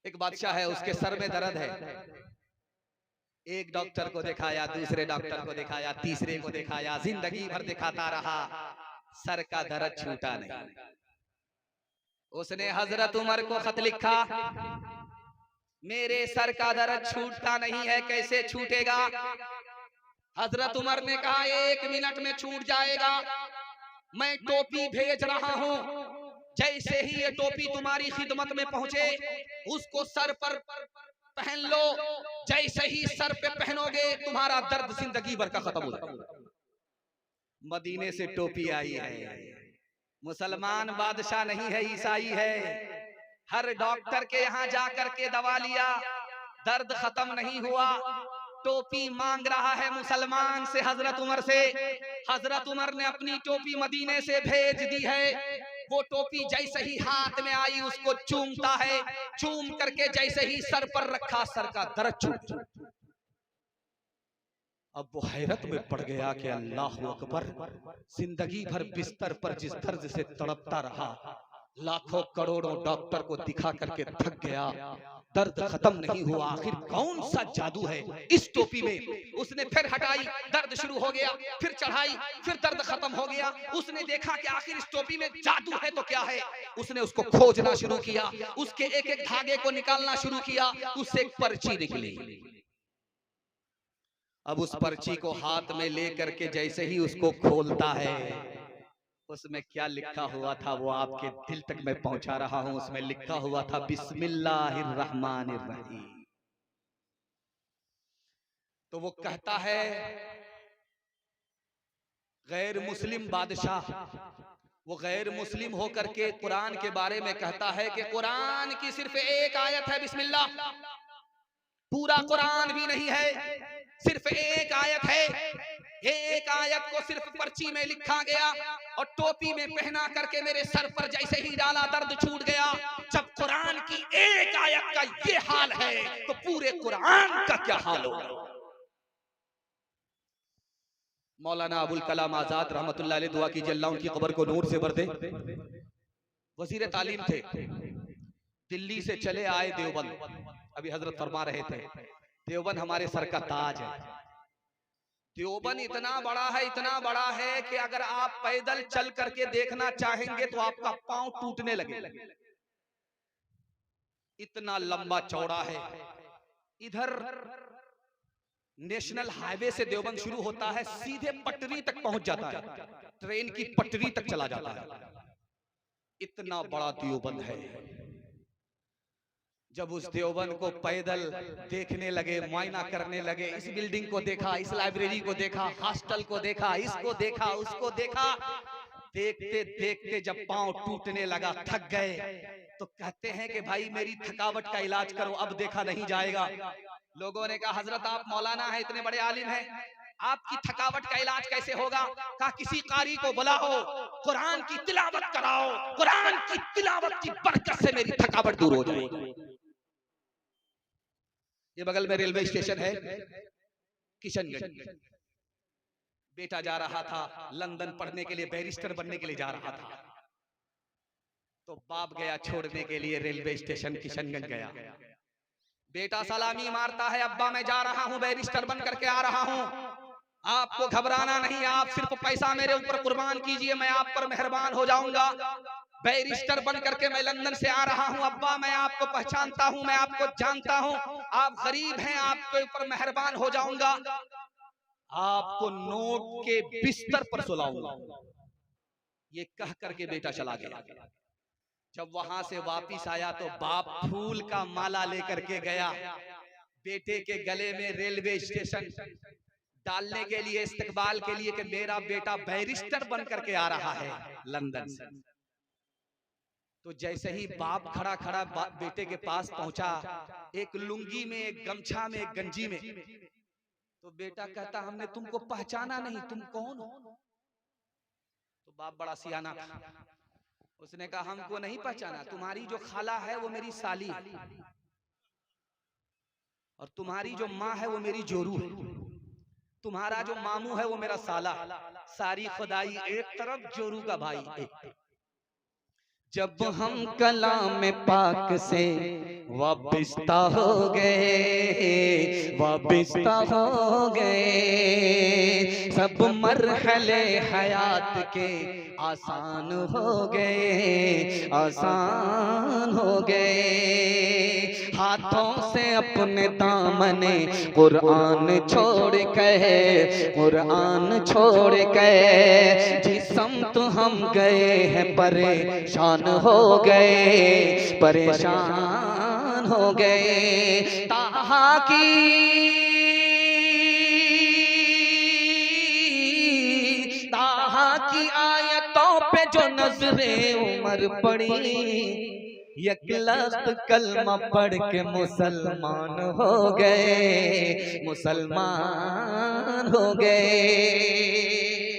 एक बादशाह है, उसके सर में दर्द है। एक डॉक्टर को दिखाया, दूसरे डॉक्टर को दिखाया, तीसरे को दिखाया, जिंदगी भर दिखाता रहा, सर का दर्द छूटा नहीं। उसने हजरत उमर को खत लिखा, मेरे सर का दर्द छूटता नहीं है, कैसे छूटेगा? हजरत उमर ने कहा, 1 मिनट में छूट जाएगा। मैं टोपी भेज रहा हूं, जैसे ही ये टोपी तुम्हारी खिदमत में पहुंचे, उसको सर पर पहन लो। जैसे ही सर पे पहनोगे, तुम्हारा दर्द जिंदगी भर का खत्म हो जाएगा। मदीने से टोपी आई है। मुसलमान बादशाह नहीं है, ईसाई है। हर डॉक्टर के यहाँ जाकर के दवा लिया, दर्द खत्म नहीं हुआ। टोपी मांग रहा है मुसलमान से, हजरत उमर से। हजरत उमर ने अपनी टोपी मदीने से भेज दी है। वो टोपी जैसे ही हाथ में आई, उसको चूमता है। चूम करके जैसे ही सर पर रखा, सर का दर्द छूट। अब वो हैरत में पड़ गया कि अल्लाह अकबर, जिंदगी भर बिस्तर पर जिस दर्द से तड़पता रहा, लाखों करोड़ों डॉक्टर को दिखा करके थक गया, दर्द खत्म नहीं हुआ। आखिर कौन सा जादू है इस टोपी में? उसने फिर हटाई, दर्द शुरू हो गया, फिर चढ़ाई, फिर दर्द खत्म हो गया। उसने देखा कि आखिर इस टोपी में जादू है तो क्या है। उसने उसको खोजना शुरू किया, उसके एक एक धागे को निकालना शुरू किया, उससे एक पर्ची निकली। अब उस पर्ची को हाथ में लेकर के जैसे ही उसको खोलता है, उसमें क्या लिखा हुआ था वो आपके दिल तक मैं पहुंचा रहा हूं। उसमें लिखा हुआ था, बिस्मिल्लाहिर्रहमानिर्रहीम। तो वो कहता है, गैर मुस्लिम बादशाह, वो गैर मुस्लिम होकर के कुरान के बारे में कहता है कि कुरान की सिर्फ एक आयत है बिस्मिल्लाह, पूरा कुरान भी नहीं है, सिर्फ एक आयत है। एक आयत को सिर्फ पर्ची में लिखा गया और टोपी में पहना करके मेरे सर पर जैसे ही डाला, दर्द छूट गया। जब कुरान की एक आयत का ये हाल है, तो पूरे कुरान का क्या हाल होगा? मौलाना अबुल कलाम आजाद रहमतुल्लाह अलैह, दुआ कीजिए अल्लाह उनकी कब्र को नूर से भर दे, वजीर तालीम थे। दिल्ली से चले आए देवबंद। अभी हजरत फरमा रहे थे, देवबंद हमारे सर का ताज है। देवबंद इतना बड़ा है, इतना बड़ा है कि अगर आप पैदल चल करके देखना चाहेंगे तो आपका पांव टूटने लगे, इतना लंबा चौड़ा है। इधर नेशनल हाईवे से देवबंद शुरू होता है, सीधे पटरी तक पहुंच जाता है, ट्रेन की पटरी तक चला जाता है। इतना बड़ा देवबंद है। जब उस देवबंद को पैदल देखने लगे, मुआयना करने लगे, इस बिल्डिंग को देखा, इस लाइब्रेरी को देखा, हॉस्टल को देखा, इसको देखा, उसको देखा, देखते देखते जब पांव टूटने लगा, थक गए, तो कहते हैं कि भाई मेरी थकावट का इलाज करो, अब देखा नहीं जाएगा। लोगों ने कहा, हजरत आप मौलाना है, इतने बड़े आलिम हैं, आपकी थकावट का इलाज कैसे होगा? कहा किसी कारी को बुलाओ, कुरान की तिलावत कराओ, कुरान की तिलावत की बरकत से मेरी थकावट दूर हो जाएगी। ये बगल में रेलवे स्टेशन है किशनगंज। बेटा जा रहा था लंदन पढ़ने के लिए, बैरिस्टर बनने के लिए जा रहा था। तो बाप गया छोड़ने के लिए, रेलवे स्टेशन किशनगंज गया। बेटा सलामी मारता है, अब्बा मैं जा रहा हूं, बैरिस्टर बन करके आ रहा हूं, आपको घबराना नहीं, आप सिर्फ पैसा मेरे ऊपर कुर्बान कीजिए, मैं आप पर मेहरबान हो जाऊंगा। बैरिस्टर बन करके मैं लंदन से आ रहा हूं, अब्बा मैं आपको पहचानता हूं, मैं आपको जानता हूं, आप गरीब हैं, आपके ऊपर मेहरबान हो जाऊंगा, आपको नोट के बिस्तर पर सुलाऊंगा। ये कह करके बेटा चला गया। जब वहां से वापिस आया तो बाप फूल का माला लेकर के गया बेटे के गले में, रेलवे स्टेशन डालने के लिए, इस्तकबाल के लिए कि मेरा बेटा बैरिस्टर बन करके आ रहा है लंदन से। तो जैसे ही बाप खड़ा खड़ा बेटे के पास पहुंचा, एक लुंगी में, एक गमछा में, एक गंजी में, तो बेटा कहता हमने तुमको पहचाना नहीं, तुम कौन हो? तो बाप बड़ा सियाना था, उसने कहा हमको नहीं पहचाना, तुम्हारी जो खाला है वो मेरी साली है, और तुम्हारी जो माँ है वो मेरी जोरू है, तुम्हारा जो मामू है वो मेरा साला, सारी खुदाई एक तरफ, जोरू का भाई एक। जब हम कलाम पाक से वाबिस्ता हो गए, वाबिस्ता हो गए, सब मरहले हयात के आसान हो गए, आसान हो गए। हाथों से अपने दामने कुरान छोड़ के, कुरान छोड़ के जिस्म तो हम गए हैं परेशान हो गए, परेशान हो गए। ताहा की आयतों पे जो नजरे उमर पड़ी, यकलख्त कलमा पढ़ के मुसलमान हो गए, मुसलमान हो गए।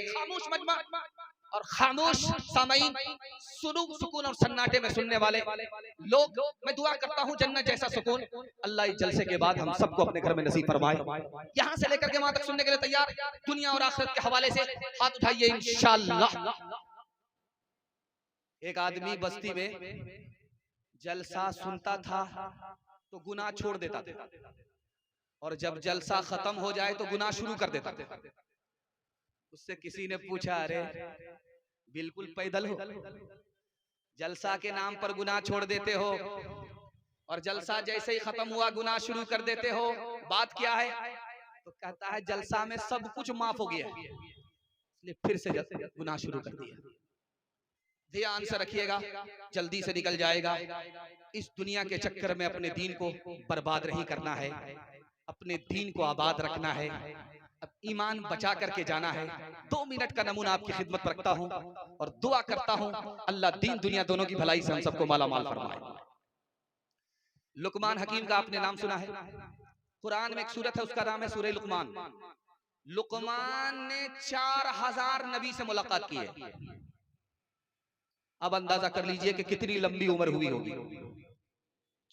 खामोश मजमा और खामोश सामईन, सुकून और सन्नाटे में सुनने वाले लोग, मैं दुआ करता हूँ जन्नत जैसा सुकून अल्लाह इस जलसे के बाद हम सबको अपने घर में नसीब फरमाए। यहाँ से लेकर के वहां तक सुनने के लिए तैयार, दुनिया और आखिरत के हवाले से हाथ उठाइए इंशाअल्लाह। एक आदमी बस्ती में जलसा सुनता था तो गुनाह छोड़ देता था, और जब जलसा खत्म हो जाए तो गुनाह शुरू कर देता था। उससे किसी ने पूछा, अरे बिल्कुल पैदल हो, जलसा के नाम पर गुनाह छोड़ देते हो और जलसा जैसे ही खत्म हुआ गुनाह शुरू कर देते हो, बात क्या है? तो कहता है जलसा में सब कुछ माफ हो गया, इसलिए फिर से गुनाह शुरू कर दिया। ध्यान से रखिएगा, जल्दी से निकल जाएगा। इस दुनिया के चक्कर में अपने दीन को बर्बाद नहीं करना है, अपने दीन को आबाद रखना है, अब ईमान बचा करके जाना है। 2 मिनट का नमूना आपकी खिदमत में रखता हूं और दुआ करता हूं अल्लाह दीन दुनिया दोनों की भलाई से हम सबको माला माल फरमाए। लुकमान हकीम का आपने नाम सुना है, कुरान में एक सूरत है उसका नाम है सूरह लुकमान। लुकमान ने 4000 नबी से मुलाकात की है। अब अंदाजा कर लीजिए कि कितनी लंबी उम्र हुई होगी।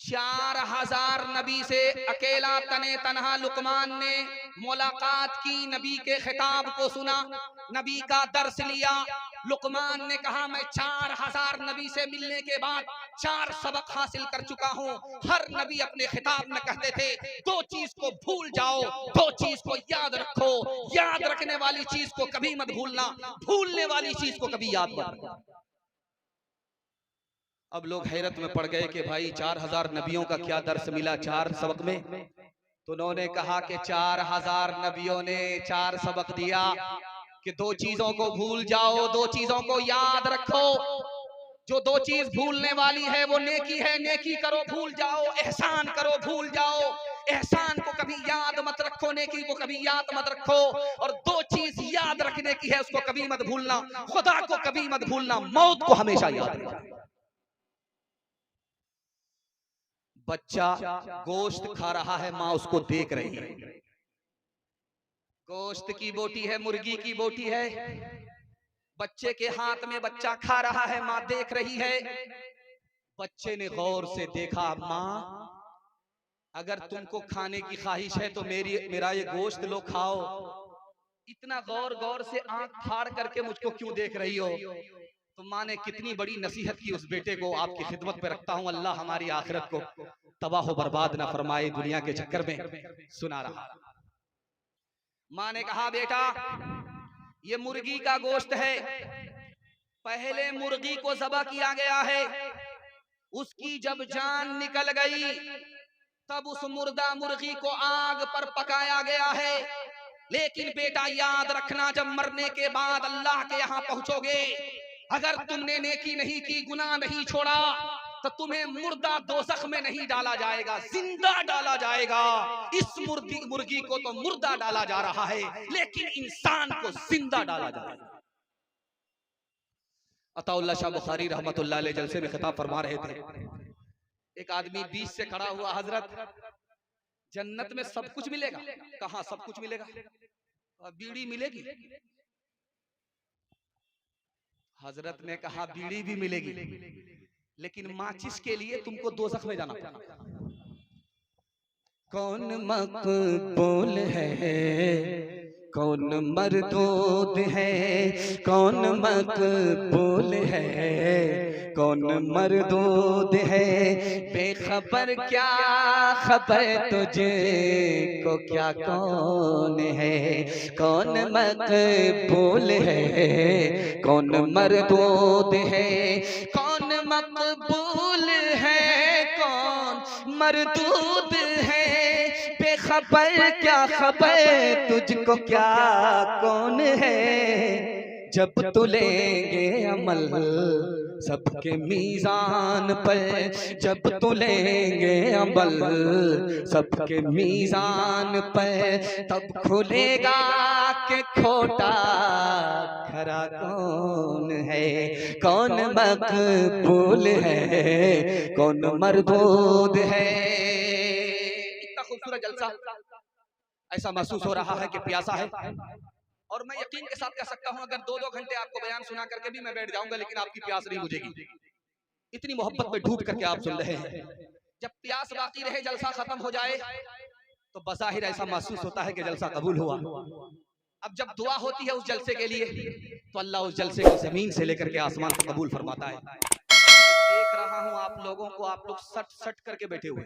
4000 नबी से अकेला तने तनहा लुकमान ने मुलाकात की, नबी के खिताब को सुना, नबी का दर्स लिया। लुकमान ने कहा मैं 4000 नबी से मिलने के बाद 4 सबक हासिल कर चुका हूँ। हर नबी अपने खिताब में कहते थे 2 चीज को भूल जाओ, 2 चीज को याद रखो, याद रखने वाली चीज को कभी मत भूलना, भूलने वाली चीज को कभी याद मत रखना। अब लोग हैरत में पड़ गए कि भाई 4000 नबियों का क्या दर्स मिला 4 सबक में? तो उन्होंने कहा कि 4000 नबियों ने 4 सबक दिया कि 2 चीजों को भूल जाओ, 2 चीजों को याद रखो। जो 2 चीज भूलने वाली है वो नेकी है, नेकी करो भूल जाओ, एहसान करो भूल जाओ, एहसान को कभी याद मत रखो, नेकी को कभी याद मत रखो। और 2 चीज याद रखने की है, उसको कभी मत भूलना, खुदा को कभी मत भूलना, मौत को हमेशा याद रखना। बच्चा गोश्त खा रहा है, माँ उसको देख रही है। गोश्त की बोटी है, मुर्गी की बोटी है, बच्चे के हाथ में बच्चा खा रहा है, माँ देख रही है। बच्चे ने गौर से देखा, माँ अगर तुमको खाने की ख्वाहिश है तो मेरा ये गोश्त लो, खाओ। इतना गौर से आंख फाड़ करके मुझको क्यों देख रही हो? तो माँ ने कितनी बड़ी नसीहत की उस बेटे को, आपकी खिदमत पे रखता हूँ, अल्लाह हमारी आखिरत को तबाह बर्बाद ना फरमाए, दुनिया के चक्कर में सुना रहा। माँ ने कहा बेटा ये मुर्गी का गोश्त है, पहले मुर्गी को ज़बह किया गया है, उसकी जब जान निकल गई तब उस मुर्दा मुर्गी को आग पर पकाया गया है। लेकिन बेटा याद रखना, जब मरने के बाद अल्लाह के यहाँ पहुंचोगे, अगर तुमने नेकी नहीं की, गुनाह नहीं छोड़ा, तो तुम्हें मुर्दा दोज़ख में नहीं डाला जाएगा, जिंदा डाला जाएगा। इस मुर्गी को तो मुर्दा डाला जा रहा है, लेकिन इंसान को जिंदा डाला जाएगा। अताउल्लाह शाह बुखारी रहमतुल्लाह अलैह जलसे में खिताब फरमा रहे थे। एक आदमी बीच से खड़ा हुआ, हजरत जन्नत में सब कुछ मिलेगा? कहाँ सब कुछ मिलेगा? बीड़ी मिलेगी? हजरत ने कहा बीड़ी भी मिलेगी, लेकिन माचिस के लिए तुमको दोज़ख में जाना पड़ेगा। कौन मकबूल है, कौन मरदूद है, कौन मकबूल है, कौन मरदूद है, बेखबर क्या खबर तुझको क्या कौन है, कौन मकबूल है कौन मरदूद है, कौन मकबूल है कौन मरदूद है, बेखबर क्या खबर तुझको क्या कौन है, जब तू लेंगे अमल सबके मीज़ान पर, जब तू लेंगे अमल सबके मीज़ान पर, तब खुलेगा कि खोटा खरा कौन है, कौन मकबूल है कौन मरदूद है। इतना खूबसूरत जलसा, ऐसा महसूस हो रहा है कि प्यासा है। और मैं यकीन के साथ कह सकता हूं अगर 2-2 घंटे आपको बयान सुना करके भी मैं बैठ जाऊंगा लेकिन आपकी प्यास नहीं बुझेगी। इतनी मोहब्बत में डूब करके आप सुन रहे हैं। जब प्यास बाकी रहे, जलसा खत्म हो जाए तो बज़ाहिर ऐसा महसूस होता है कि जलसा कबूल हुआ। अब जब दुआ होती है उस जलसे के लिए तो अल्लाह उस जलसे को जमीन से लेकर के आसमान को कबूल फरमाता है। देख रहा हूं आप लोगों को, आप लोग सट सट करके बैठे हुए,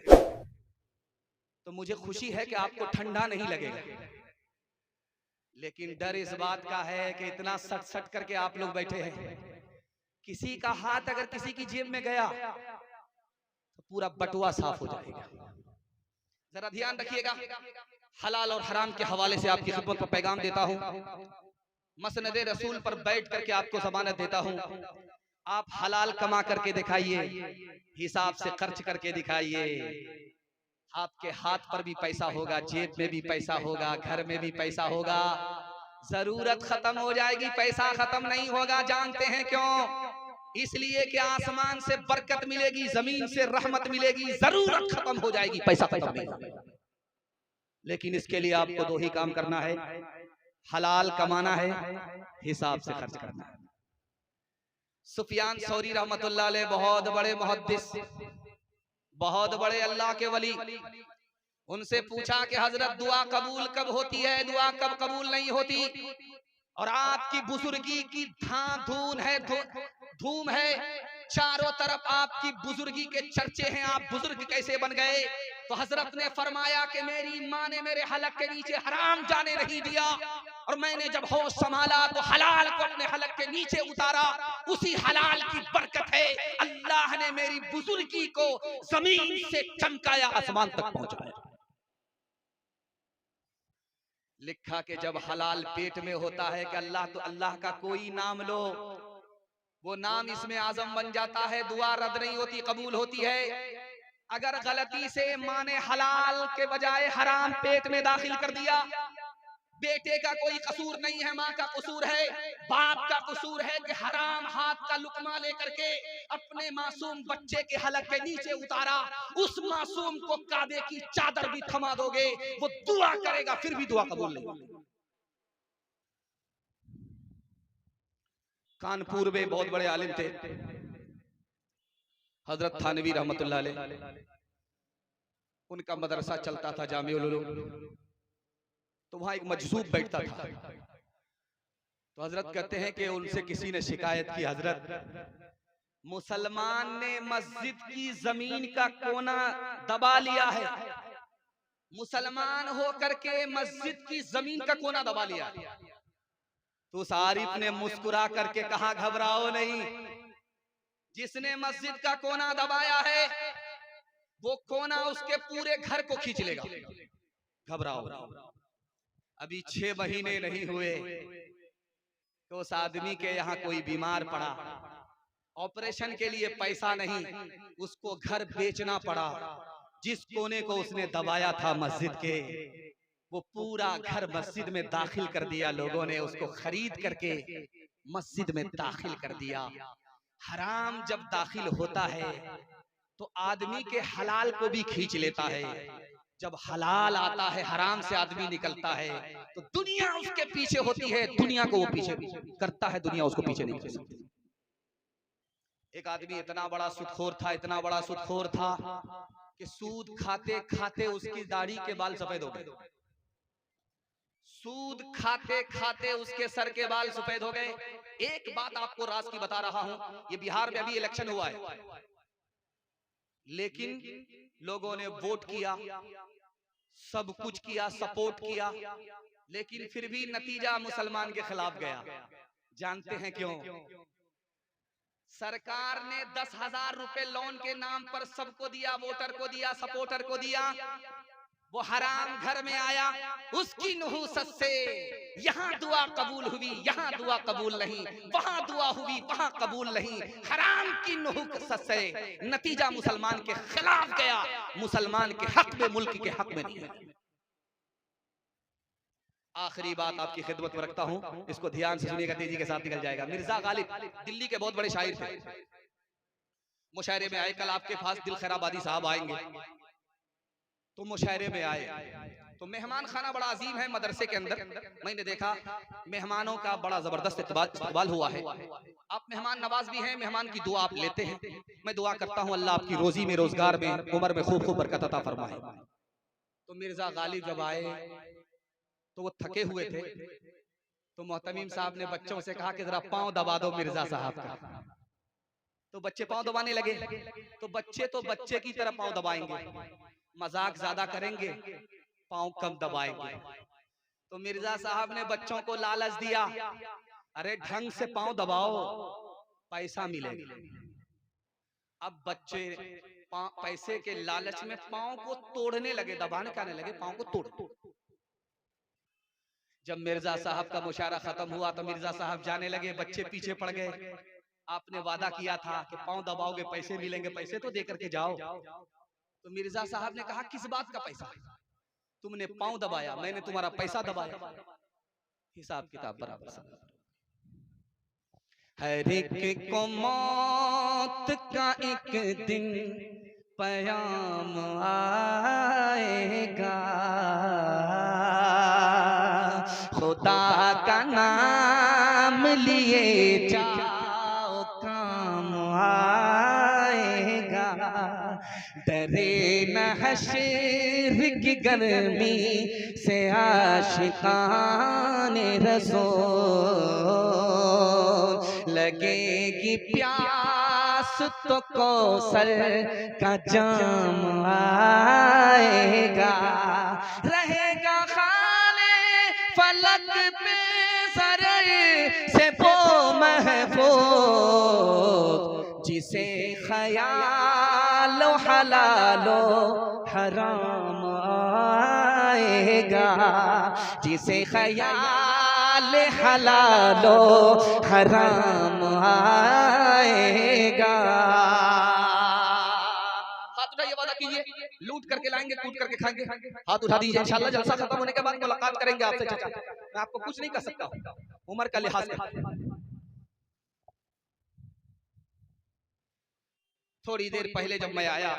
तो मुझे खुशी है कि आपको ठंडा नहीं लगेगा, लेकिन डर इस बात का है कि इतना सट सट करके आप लोग बैठे हैं, किसी का हाथ अगर किसी की जेब में गया तो पूरा बटुआ साफ हो जाएगा। जरा ध्यान रखिएगा। हलाल और हराम के हवाले से आपकी खिदमत पर पैगाम देता हूं, मसनदे रसूल पर बैठ करके आपको जमानत देता हूं, आप हलाल कमा करके दिखाइए, हिसाब से खर्च करके दिखाइए, आपके हाथ पर भी पैसा होगा, जेब में भी पैसा होगा, घर में भी पैसा होगा। जरूरत खत्म हो जाएगी, पैसा खत्म नहीं होगा। जानते हैं क्यों? इसलिए कि आसमान से बरकत मिलेगी, जमीन से रहमत मिलेगी। जरूरत खत्म हो जाएगी, पैसा खत्म नहीं होगा। लेकिन इसके लिए आपको 2 ही काम करना है, हलाल कमाना है, हिसाब से खर्च करना है। सुफियान सौरी रहमतुल्लाह अलैह बहुत बड़े मुहद्दिस, बहुत बड़े अल्लाह के वली, उनसे पूछा कि हजरत दुआ कबूल कब होती है, दुआ कब कबूल नहीं होती? और आपकी बुजुर्गी की धूम है, चारों तरफ आपकी बुजुर्गी के चर्चे हैं, आप बुजुर्ग कैसे बन गए? तो हजरत ने फरमाया कि मेरी माँ ने मेरे हलक के नीचे हराम जाने नहीं दिया, और मैंने जब होश संभाला तो हलाल को अपने हलक के नीचे उतारा। उसी हलाल की बरकत है अल्लाह ने मेरी बुजुर्गी को जमीन से चमकाया, आसमान तक पहुंचाया। लिखा कि जब हलाल पेट में होता है कि अल्लाह, तो अल्लाह का कोई नाम लो, वो नाम इसमें आजम बन जाता है, दुआ रद्द नहीं होती, कबूल होती है। अगर गलती से माँ ने हलाल के बजाय हराम पेट में दाखिल कर दिया, बेटे का कोई कसूर नहीं है, माँ का कसूर है, बाप का कसूर है कि हराम हाथ का लुकमा लेकर के अपने मासूम बच्चे के हलक के नीचे उतारा। उस मासूम को काबे की चादर भी थमा दोगे, वो दुआ करेगा फिर भी दुआ कबूल नहीं। कानपुर में बहुत बड़े आलिम थे हजरत थानवी रहमतुल्लाह अलैह, उनका मदरसा चलता था जामिउल उलूम, तो वहां एक मजसूब बैठता था। तो हजरत कहते हैं कि उनसे किसी ने शिकायत की, हजरत मुसलमान ने मस्जिद की जमीन का कोना दबा लिया है, मुसलमान होकर के मस्जिद की जमीन का कोना दबा लिया है। तो उस आरिफ ने मुस्कुरा करके कहा, घबराओ नहीं, जिसने मस्जिद का कोना दबाया है वो कोना उसके पूरे घर को खींच लेगा, घबराओ। अभी 6 महीने नहीं हुए तो उस आदमी के यहाँ कोई बीमार पड़ा, ऑपरेशन के लिए पैसा नहीं, उसको घर बेचना पड़ा। जिस कोने को उसने दबाया था मस्जिद के, वो पूरा घर मस्जिद में दाखिल कर दिया। लोगों ने उसको खरीद करके मस्जिद में दाखिल कर दिया। हराम जब दाखिल होता है तो आदमी के हलाल को भी खींच लेता है, जब हलाल आता है हराम से आदमी निकलता है तो दुनिया उसके पीछे होती है, दुनिया को वो पीछे करता है, दुनिया उसको पीछे नहीं कर सकती। एक आदमी इतना बड़ा सुदखोर था, इतना बड़ा सुदखोर था कि सूद खाते खाते उसकी दाढ़ी के बाल सफेद हो गए, सूद खाते खाते उसके सर के बाल सफेद हो गए। एक बात आपको राज की बता रहा हूं, ये बिहार में अभी इलेक्शन हुआ है, लेकिन लोगों ने वोट किया, सब कुछ किया, सपोर्ट किया, लेकिन फिर भी नतीजा मुसलमान के खिलाफ गया। जानते हैं क्यों? सरकार ने 10,000 रुपए लोन के नाम पर सबको दिया, वोटर को दिया, सपोर्टर को दिया। वो हराम घर में आया, उसकी नुहूसत से यहाँ दुआ कबूल हुई, यहाँ दुआ कबूल नहीं, वहां दुआ हुई, वहां कबूल नहीं। हराम की नुहूसत से नतीजा मुसलमान के खिलाफ गया, मुसलमान के हक में, मुल्क के हक में नहीं है। आखिरी बात आपकी खिदमत में रखता हूं, इसको ध्यान से सुनिएगा, तेजी के साथ निकल जाएगा। मिर्जा गालिब दिल्ली के बहुत बड़े शायर थे, मुशायरे में आए। कल आपके पास दिल खैराबादी साहब आएंगे, तो मुशायरे में आए तो मेहमान खाना बड़ा अजीम है मदरसे के अंदर। मैंने देखा मेहमानों का बड़ा जबरदस्त इस्तकबाल हुआ है। आप मेहमान नवाज भी हैं, मेहमान की दुआ आप लेते हैं। मैं दुआ करता हूं अल्लाह आपकी रोजी में, रोजगार में, उम्र में खूब खूब बरकत अता फरमाए। तो मिर्जा गालिब जब आए तो वो थके हुए थे, तो मोहतमीम साहब ने बच्चों से कहा कि जरा पांव दबा दो मिर्जा साहब का। तो बच्चे पांव दबाने लगे। तो बच्चे की तरह पांव दबाएंगे, मजाक ज्यादा करेंगे, पांव कम दबाएंगे। तो मिर्जा साहब ने बच्चों को लालच दिया, अरे ढंग से पांव दबाओ, पैसा मिलेगा। अब बच्चे पैसे के लालच में पांव को तोड़ने लगे, दबाने का नहीं लगे, पांव को तोड़। जब मिर्जा साहब का मुशायरा खत्म हुआ तो मिर्जा साहब जाने लगे, बच्चे पीछे पड़ गए। आपने वादा किया था कि पांव दबाओगे पैसे मिलेंगे, पैसे तो दे करके जाओ। तो मिर्जा साहब ने कहा किस बात का पैसा? तुमने पांव दबाया, मैंने तुम्हारा पैसा दबाया, हिसाब किताब बराबर। हर एक को मौत का एक दिन पयाम आएगा, खुदा का नाम लिए जाओ काम आएगा। डरे न हश्र की गर्मी से आशिकाने रसूल, लगेगी प्यास तो कौसर का जाम आएगा। रहेगा खाले फलक पे सर से वो महफूज, जिसे ख्याल हलालो हराम आएगा, जिसे ख्याल हलालो हराम आएगा। हाथ उठाइए, वादा कीजिए, लूट करके लाएंगे, कूट करके खाएंगे। हाथ उठा दीजिए, इंशाल्लाह जलसा खत्म होने के बाद मुलाकात करेंगे आपसे। चाचा मैं आपको कुछ नहीं कर सकता उम्र का लिहाज से। थोड़ी देर पहले जब मैं आया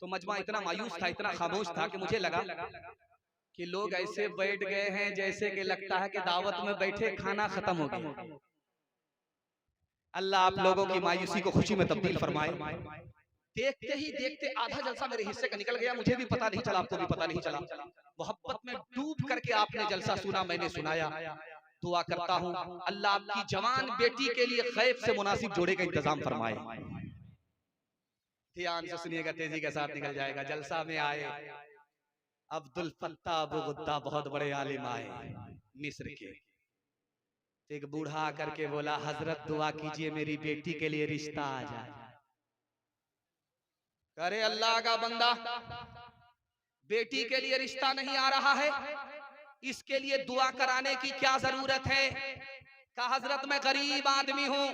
तो मजमा इतना मायूस था, इतना खामोश था कि मुझे लगा कि लोग ऐसे बैठ गए हैं जैसे कि लगता है कि दावत में बैठे खाना खत्म हो गया। अल्लाह आप लोगों की मायूसी को खुशी में तब्दील फरमाए। देखते ही देखते आधा जलसा मेरे हिस्से का निकल गया, मुझे भी पता नहीं चला, आपको भी पता नहीं चला। मोहब्बत में डूब करके आपने जलसा सुना, मैंने सुनाया। दुआ करता हूँ अल्लाह आपकी जवान बेटी के लिए गैब से मुनासिब जोड़े का इंतजाम फरमाए। ध्यान से सुनिएगा, तेजी के साथ निकल जाएगा। जलसा में आए अब्दुल फत्ताह अबू गुद्दा, बहुत बड़े आलिम आए मिस्र के। एक बूढ़ा आकर के बोला, हजरत दुआ कीजिए मेरी बेटी के लिए रिश्ता आ जाए। अरे अल्लाह का बंदा, बेटी के लिए रिश्ता नहीं आ रहा है, इसके लिए दुआ कराने की क्या जरूरत है? कहा हजरत मैं गरीब आदमी हूँ,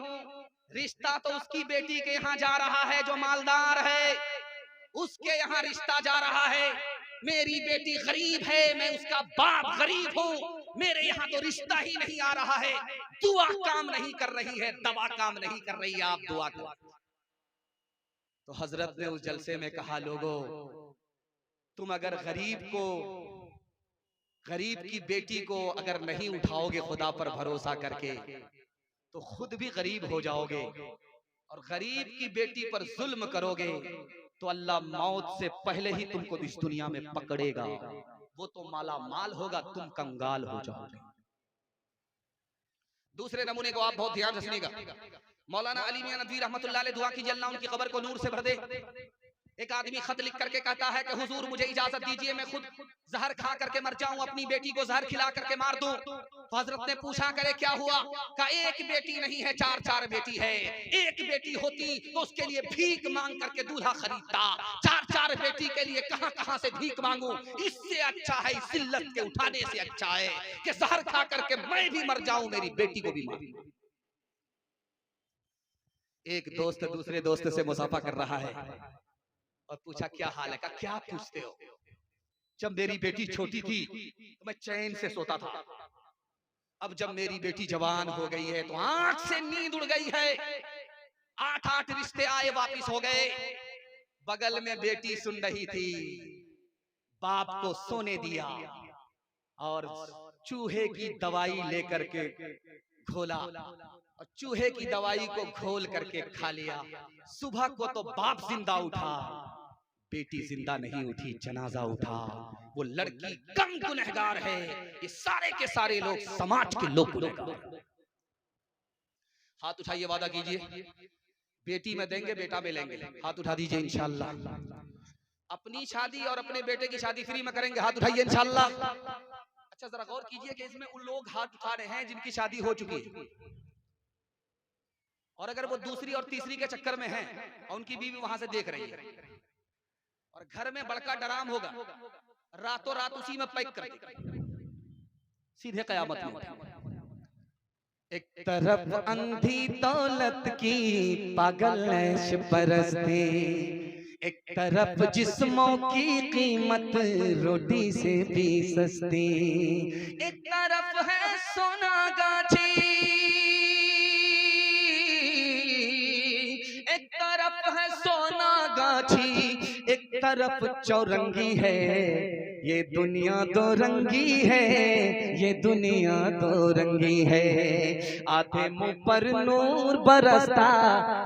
रिश्ता तो उसकी बेटी के यहाँ जा रहा है जो मालदार है, उसके यहाँ रिश्ता जा रहा है। मेरी बेटी गरीब है, मैं उसका बाप गरीब हूँ, मेरे यहाँ तो रिश्ता ही नहीं आ रहा है। दुआ काम नहीं कर रही है, दवा काम नहीं कर रही है, आप दुआ करो। तो हजरत ने उस जलसे में कहा, लोगों तुम अगर गरीब की बेटी को अगर नहीं उठाओगे खुदा पर भरोसा करके तो खुद भी गरीब हो जाओगे, और गरीब की बेटी पर जुल्म करोगे तो अल्लाह मौत से पहले ही तुमको इस दुनिया में पकड़ेगा। वो तो माला माल होगा, तुम कंगाल हो जाओगे। दूसरे नमूने को आप बहुत ध्यान से सुनिएगा। मौलाना अली मियां नदवी रहमतुल्लाह अलैह दुआ कीजिए अल्लाह उनकी कब्र को नूर से भर दे। आदमी खत लिख करके कहता है कि हुजूर मुझे इजाजत दीजिए मैं खुद जहर खा करके मर जाऊं, अपनी बेटी को जहर खिला करके मार दूं। तो हजरत ने पूछा करे क्या हुआ? कहा एक बेटी नहीं है, चार चार बेटी है। एक बेटी होती तो उसके लिए भीख मांग करके दूल्हा खरीदता, चार चार बेटी के लिए कहां कहां से भीख मांगू? इससे अच्छा है, इस जिल्लत के उठाने से अच्छा है कि जहर खा करके मैं भी मर जाऊं, मेरी बेटी को भी मार दूं। एक दोस्त दूसरे दोस्त से मुसाफा कर रहा है और पूछा क्या हाल है? कहा क्या पूछते हो? जब मेरी बेटी छोटी थी तो मैं चैन से सोता था, अब जब मेरी बेटी जवान हो गई है तो आंख से नींद उड़ गई है। 8-8 रिश्ते आए वापिस हो गए। बगल में बेटी सुन रही थी, बाप को सोने दिया और चूहे की दवाई लेकर के घोला और चूहे की दवाई को घोल करके खा लिया। सुबह को तो बाप जिंदा उठा, बेटी जिंदा नहीं उठी, जनाजा उठा। वो लड़की कम गुनहगार है, ये सारे के सारे लोग समाज के लोग गुनहगार। हाथ उठाइए, वादा कीजिए बेटी में देंगे, बेटा में लेंगे। हाथ उठा दीजिए इंशाअल्लाह। अपनी शादी और अपने बेटे की शादी फ्री में करेंगे। हाथ उठाइए इंशाअल्लाह। अच्छा जरा गौर कीजिए कि इसमें उन लोग हाथ उठा रहे हैं जिनकी शादी हो चुकी है, और अगर वो दूसरी और तीसरी के चक्कर में हैं और उनकी बीवी वहां से देख रही है और घर में बड़का डराम होगा, रातों रात उसी में पैक कर देगा, सीधे कयामत में। एक तरफ अंधी दौलत की पागल ऐश परस्ती, एक तरफ जिस्मों की कीमत रोटी से भी सस्ती, एक तरफ है सोना गाछी, एक तरफ है सोना गाछी, एक तरफ चौरंगी है। ये दुनिया दो रंगी है, ये दुनिया दो रंगी है। आधे मुंह पर नूर बरसता,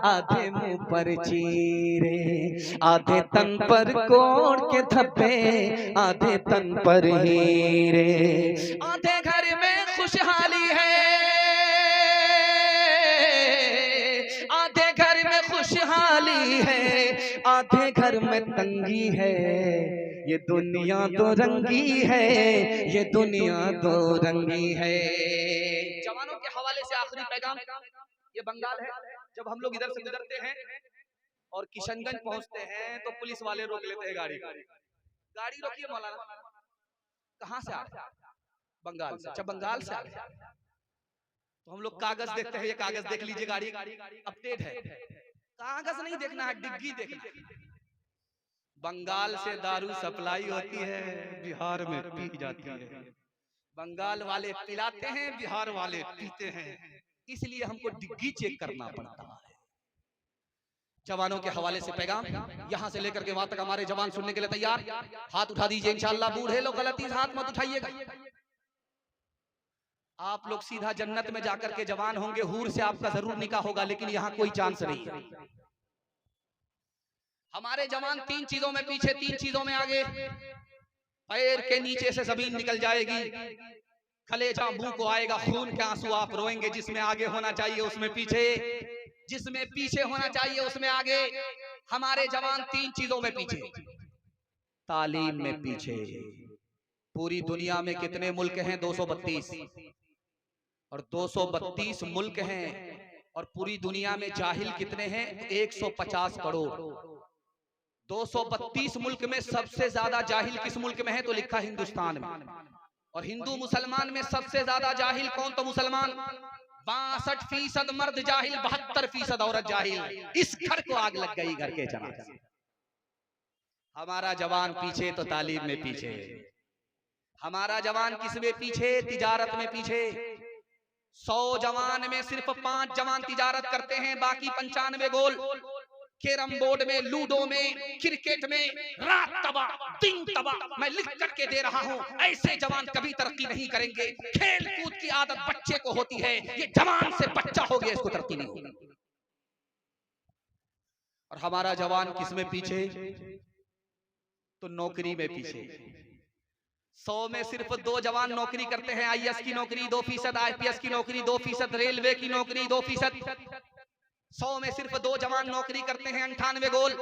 आधे मुंह पर चीरे, आधे तन पर कोड़ के धब्बे, आधे तन पर हीरे। आधे घर में खुशहाली है, आधे घर में खुशहाली है, आधे घर में तंगी है। ये दुनिया दो रंगी है, ये दुनिया दो रंगी है। जवानों के हवाले से आखिरी पैगाम, ये बंगाल है। जब हम लोग इधर से गुजरते हैं और किशनगंज पहुंचते हैं तो पुलिस वाले रोक लेते हैं गाड़ी। गाड़ी रोकिए मौलाना, कहां से आ रहे? बंगाल से। अच्छा बंगाल से आ रहे तो हम लोग कागज देखते हैं, ये कागज देख लीजिए, गाड़ी अपडेट है। कागज नहीं देखना है, डिग्गी देखना है। बंगाल से दारू सप्लाई होती है, बिहार में पी जाती है। बंगाल वाले पिलाते हैं, बिहार वाले पीते हैं, इसलिए हमको डिग्गी चेक करना पड़ता है। जवानों के हवाले से पैगाम, यहां से लेकर के वहां तक हमारे जवान सुनने के लिए तैयार। हाथ उठा दीजिए इंशाअल्लाह। बूढ़े लोग गलती से हाथ मत उठाइएगा। आप लोग सीधा जन्नत में जाकर के जवान होंगे, हूर से आपका जरूर निकाह होगा, लेकिन यहाँ कोई चांस नहीं है। हमारे जवान तीन चीजों में पीछे, तीन चीजों में आगे। पैर के नीचे से जमीन निकल जाएगी, कलेजा मुंह को आएगा, खून के आंसू आप रोएंगे। जिसमें आगे होना चाहिए उसमें पीछे, जिसमें पीछे होना चाहिए उसमें आगे। हमारे जवान तीन चीजों में पीछे। तालीम में पीछे। पूरी दुनिया में कितने मुल्क हैं? 232, और 232 मुल्क हैं और पूरी दुनिया में जाहिल कितने हैं? 150 करोड़। 232 मुल्क में सबसे ज्यादा जाहिल किस मुल्क में है? तो लिखा हिंदुस्तान में। और हिंदू मुसलमान में सबसे ज्यादा जाहिल कौन? तो मुसलमान। 62% मर्द जाहिल, 72% औरत जाहिल। इस घर को आग लग गई, घर के जनाजे। हमारा जवान पीछे तो तालीम में पीछे। हमारा जवान किस में पीछे? तिजारत में पीछे। 100 जवान में सिर्फ 5 जवान तिजारत करते हैं, बाकी 95 गोल कैरम बोर्ड में, लूडो में, क्रिकेट में, रात तबाह दिन तबाह। मैं लिख करके दे रहा हूं, ऐसे जवान कभी तरक्की नहीं करेंगे। खेल कूद की आदत बच्चे को होती है, ये जवान से बच्चा हो गया, इसको तरक्की नहीं होगी। और हमारा जवान किस में पीछे? तो नौकरी में पीछे। 100 में सिर्फ 2 जवान नौकरी करते हैं। IAS की नौकरी 2%, IPS की नौकरी 2%, रेलवे की नौकरी 2%। 100 में सिर्फ 2 जवान नौकरी करते हैं, 98 गोल।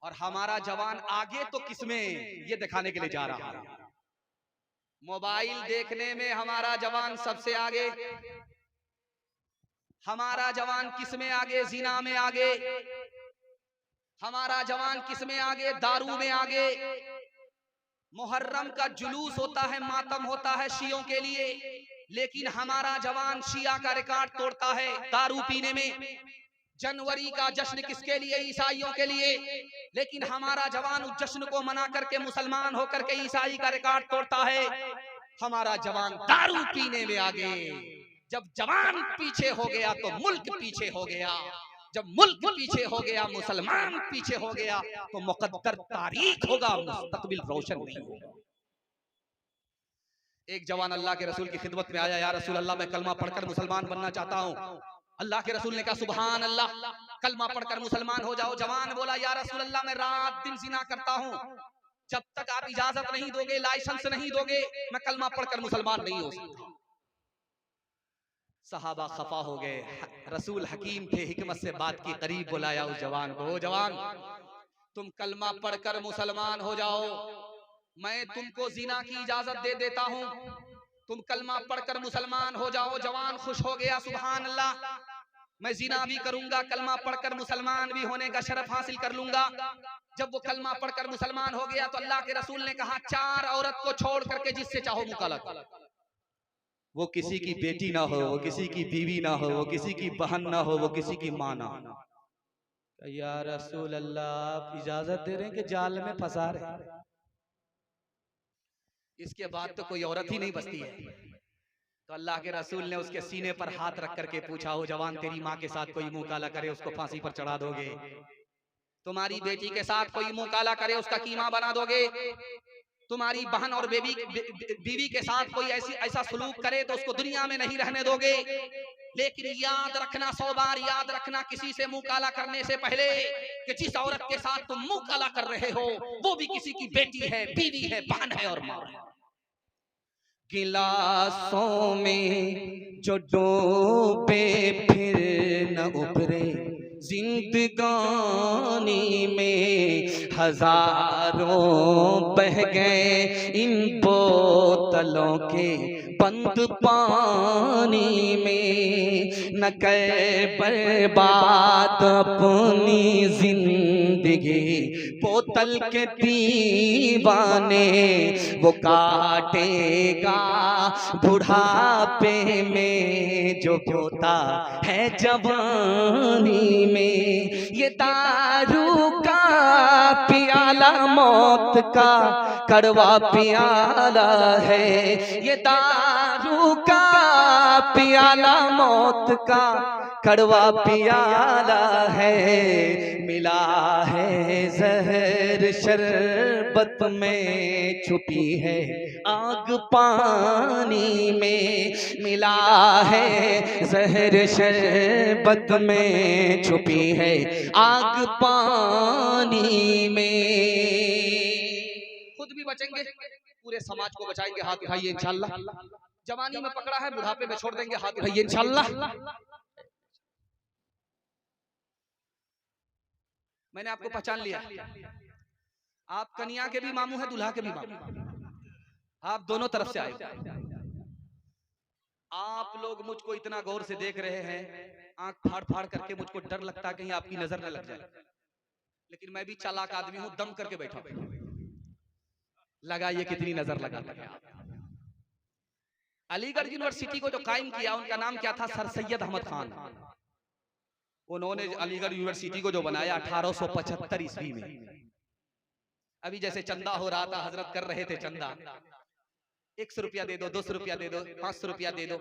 और हमारा जवान आगे तो किसमें ये दिखाने के लिए जा रहा है। मोबाइल देखने में हमारा जवान सबसे आगे। हमारा जवान किसमें आगे? जिना में आगे। हमारा जवान किसमें आगे? दारू में आगे। मुहर्रम का जुलूस होता है, मातम होता है शियों के लिए, लेकिन हमारा जवान शिया का रिकॉर्ड तोड़ता है दारू पीने में। जनवरी का जश्न किसके लिए? ईसाइयों के लिए, लेकिन हमारा जवान उस जश्न को मना करके मुसलमान होकर के ईसाई का रिकॉर्ड तोड़ता है। हमारा जवान दारू पीने में आगे। जब जवान पीछे हो गया तो मुल्क पीछे हो गया। जब मुल्क पीछे हो गया, मुसलमान पीछे हो गया, तो मुकद्दर तारीख होगा, मुस्तकबिल रोशन नहीं होगा। एक जवान अल्लाह के रसूल की खिदमत में आया, या रसूल अल्लाह, मैं कलमा पढ़कर मुसलमान बनना चाहता हूँ। अल्लाह के रसूल ने कहा, सुभान अल्लाह, कलमा पढ़कर मुसलमान हो जाओ। जवान बोला, या रसूल अल्लाह, मैं रात दिन जिना करता हूँ, जब तक आप इजाजत नहीं दोगे, लाइसेंस नहीं दोगे, मैं कलमा पढ़कर मुसलमान नहीं हो सकता। सहाबा खफा हो गए। रसूल हकीम थे, हिकमत से बात की, करीब बुलाया उस जवान को। जवान, तुम कलमा पढ़कर मुसलमान हो जाओ, मैं तुमको जिना की इजाजत दे देता हूँ। तुम कलमा पढ़कर मुसलमान हो जाओ। जवान खुश हो गया, सुभान अल्लाह, मैं जिना भी करूंगा, कलमा पढ़कर मुसलमान भी होने का शरफ हासिल कर लूंगा। जब वो कलमा पढ़कर मुसलमान हो गया तो अल्लाह के रसूल ने कहा, 4 औरत को छोड़ करके जिससे चाहो मुकाला करो। वो किसी की बेटी ना हो, वो किसी की बीवी ना हो, वो किसी की बहन ना हो, वो किसी की माँ ना हो। या रसूल अल्लाह, आप इजाजत दे रहे हैं कि जाल में फंसा रहे? इसके बाद तो कोई औरत ही नहीं बचती है। तो अल्लाह के रसूल ने उसके सीने पर हाथ रख करके पूछा, हो जवान, तेरी माँ के साथ कोई मुंह काला करे, उसको फांसी पर चढ़ा दोगे? तुम्हारी बेटी के साथ कोई मुंह काला करे, उसका कीमा बना दोगे? तुम्हारी बहन और बीवी के साथ कोई ऐसा सलूक करे तो उसको दुनिया में नहीं रहने दोगे? लेकिन याद रखना, 100 बार याद रखना, किसी से मुंह काला करने से पहले, कि जिस औरत के साथ तुम मुंह काला कर रहे हो वो भी किसी की बेटी है, बीवी है, बहन है और माँ है। गिलासों में जो डूबे फिर न उभरे, जिंदगानी में हजारों बह गए इन बोतलों के बंद पानी में। न कर बर्बाद अपनी जिंदगी बोतल के दीवाने, वो काटेगा बुढ़ापे में जो बोता है जवानी में। ये दारू का पियाला मौत का कड़वा पियाला है, ये दारू का पियाला मौत का कड़वा पियाला है। मिला है जहर शरबत में, छुपी है आग पानी में। मिला है जहर शरबत में, छुपी है आग पानी में। खुद भी बचेंगे, पूरे समाज को बचाएंगे। हाथ उठाइए इंशाअल्लाह। जवानी में पकड़ा है, बुढ़ापे में छोड़ देंगे। हाथ उठाइए इंशाअल्लाह। मैंने आपको पहचान लिया। आप कन्या के भी मामू हैं, दूल्हा के भी मामू। आप दोनों तरफ से आए। आप लोग मुझको इतना गौर से देख रहे हैं, आंख फाड़ फाड़ करके, मुझको डर लगता है कहीं आपकी नजर न लग जाए। लेकिन मैं भी चालाक आदमी हूं, दम करके बैठा। लगाइए कितनी नजर लगाता है। अलीगढ़ यूनिवर्सिटी को जो कायम किया, उनका नाम क्या था? सर सैयद अहमद खान। उन्होंने अलीगढ़ यूनिवर्सिटी को जो बनाया 1875 ईस्वी में। अभी जैसे चंदा हो रहा था, हजरत कर रहे थे चंदा, 100 रुपया दे दो, 200 रुपया दे दो, 500 रुपया दे दो।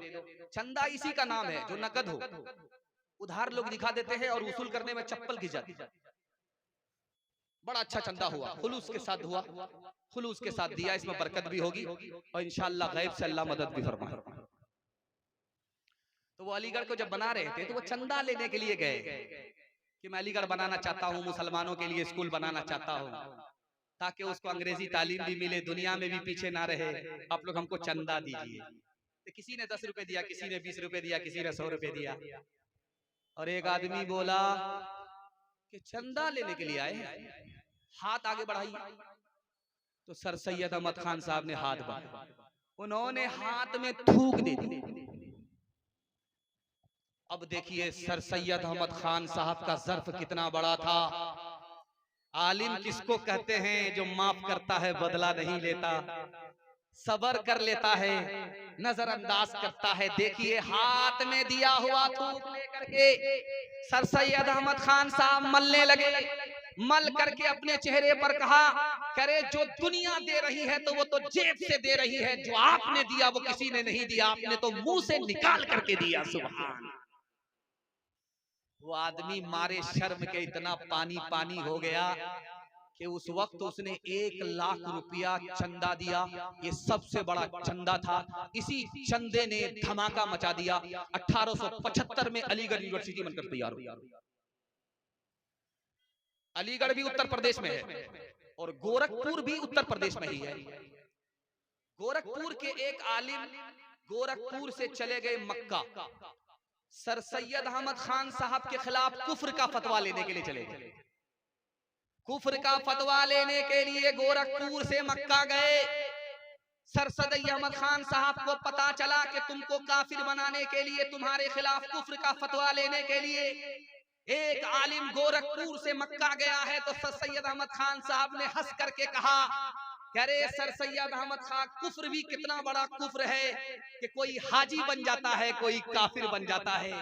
चंदा इसी का नाम है जो नकद हो। उधार लोग दिखा देते हैं और वसूल करने में चप्पल घिस जाती है। बड़ा अच्छा चंदा हुआ, खुलूस के साथ हुआ, खुलूस के साथ दिया। इसमें बरकत भी होगी और इंशाअल्लाह गैब से अल्लाह मदद भी फरमाएगा। तो वो अलीगढ़ को जब बना रहे थे तो वो चंदा लेने के लिए गए कि मैं अलीगढ़ बनाना चाहता हूँ, मुसलमानों के लिए स्कूल बनाना चाहता हूँ, ताकि उसको अंग्रेजी तालीम भी मिले, दुनिया में भी पीछे ना रहे। आप लोग हमको चंदा दीजिए। तो किसी ने 10 रुपए दिया, किसी ने 20 रुपए दिया, किसी ने 100 रुपए दिया। और एक आदमी बोला कि चंदा लेने के लिए आए हैं, हाथ आगे बढ़ाइए। तो सर सैयद अहमद खान साहब ने हाथ बढ़ाया, उन्होंने हाथ में थूक दे दी। अब देखिए सर सैयद अहमद खान साहब का ज़र्फ कितना बड़ा था। आलिम किसको कहते हैं? जो माफ करता है, बदला नहीं लेता, सबर कर लेता है, नजरअंदाज करता है। देखिए हाथ में दिया हुआ थूक लेकर के सर सैयद अहमद खान साहब मलने लगे। मल करके अपने चेहरे पर कहा, करे जो दुनिया दे रही है तो वो तो जेब से दे रही है, जो आपने दिया वो किसी ने नहीं दिया, आपने तो मुंह से निकाल करके दिया। सुभान। वो आदमी मारे शर्म के इतना पानी पानी हो गया कि उस वक्त उसने 1 लाख रुपया चंदा दिया। ये सबसे बड़ा चंदा था। इसी चंदे ने धमाका मचा दिया। 1875 में अलीगढ़ यूनिवर्सिटी बनकर तैयार हुई। अलीगढ़ भी उत्तर प्रदेश में है और गोरखपुर भी उत्तर प्रदेश में ही है। गोरखपुर के एक आलिम गोरखपुर से चले गए मक्का, सर सैयद अहमद खान साहब के खिलाफ कुफ्र का फतवा लेने के लिए चले गए। कुफ्र का फतवा लेने के लिए गोरखपुर से मक्का गए। सर सैयद अहमद खान साहब को पता चला कि तुमको काफिर बनाने के लिए, तुम्हारे खिलाफ कुफ्र का फतवा लेने के लिए एक आलिम गोरखपुर से मक्का गया है। तो सर सैयद अहमद खान साहब ने हंस करके कहा, अरे सर सैयद अहमद खान, कुफ्र भी कितना बड़ा कुफ्र है कि कोई हाजी बन जाता है, कोई काफिर बन जाता है।